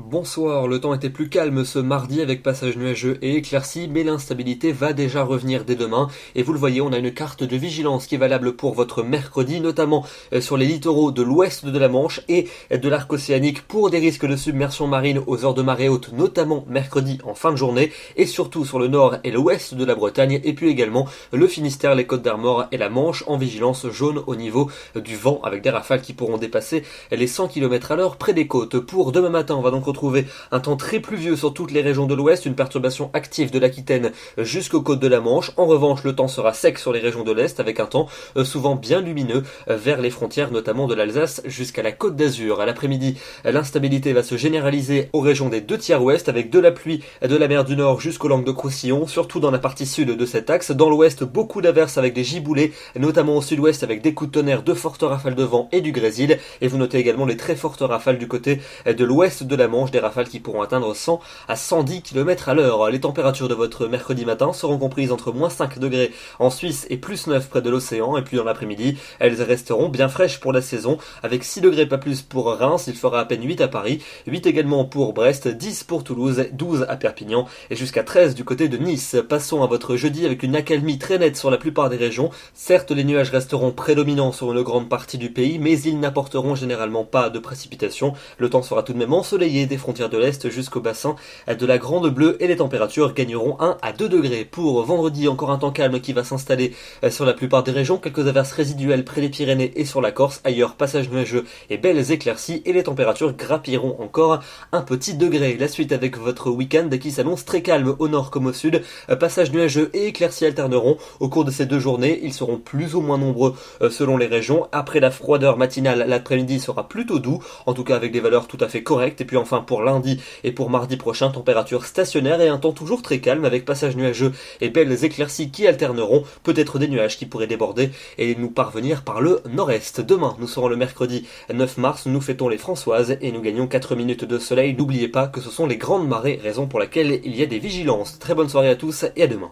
Bonsoir, le temps était plus calme ce mardi avec passage nuageux et éclairci, mais l'instabilité va déjà revenir dès demain. Et vous le voyez, on a une carte de vigilance qui est valable pour votre mercredi, notamment sur les littoraux de l'ouest de la Manche et de l'arc océanique pour des risques de submersion marine aux heures de marée haute, notamment mercredi en fin de journée, et surtout sur le nord et l'ouest de la Bretagne, et puis également le Finistère, les Côtes d'Armor et la Manche en vigilance jaune au niveau du vent, avec des rafales qui pourront dépasser les 100 km/h près des côtes. Pour demain matin, on va donc retrouver un temps très pluvieux sur toutes les régions de l'ouest, une perturbation active de l'Aquitaine jusqu'aux côtes de la Manche. En revanche, le temps sera sec sur les régions de l'est avec un temps souvent bien lumineux vers les frontières notamment de l'Alsace jusqu'à la Côte d'Azur. À l'après-midi, l'instabilité va se généraliser aux régions des deux tiers ouest avec de la pluie de la mer du Nord jusqu'au Languedoc-Roussillon, surtout dans la partie sud de cet axe. Dans l'ouest, beaucoup d'averses avec des giboulées, notamment au sud-ouest avec des coups de tonnerre, de fortes rafales de vent et du grésil. Et vous notez également les très fortes rafales du côté de l'ouest de la Manche, des rafales qui pourront atteindre 100 à 110 km/h. Les températures de votre mercredi matin seront comprises entre moins 5 degrés en Suisse et plus 9 près de l'océan. Et puis dans l'après-midi, elles resteront bien fraîches pour la saison, avec 6 degrés pas plus pour Reims, il fera à peine 8 à Paris, 8 également pour Brest, 10 pour Toulouse, 12 à Perpignan et jusqu'à 13 du côté de Nice. Passons à votre jeudi avec une accalmie très nette sur la plupart des régions. Certes, les nuages resteront prédominants sur une grande partie du pays, mais ils n'apporteront généralement pas de précipitations. Le temps sera tout de même ensoleillé des frontières de l'Est jusqu'au bassin de la Grande Bleue et les températures gagneront 1 à 2 degrés. Pour vendredi, encore un temps calme qui va s'installer sur la plupart des régions, quelques averses résiduelles près des Pyrénées et sur la Corse, ailleurs passage nuageux et belles éclaircies et les températures grappilleront encore un petit degré. La suite avec votre week-end qui s'annonce très calme au nord comme au sud, passage nuageux et éclaircies alterneront au cours de ces deux journées, ils seront plus ou moins nombreux selon les régions. Après la froideur matinale, l'après-midi sera plutôt doux, en tout cas avec des valeurs tout à fait correctes. Et puis enfin pour lundi et pour mardi prochain, température stationnaire et un temps toujours très calme avec passage nuageux et belles éclaircies qui alterneront, peut-être des nuages qui pourraient déborder et nous parvenir par le nord-est. Demain, nous serons le mercredi 9 mars, nous fêtons les Françoises et nous gagnons 4 minutes de soleil. N'oubliez pas que ce sont les grandes marées, raison pour laquelle il y a des vigilances. Très bonne soirée à tous et à demain.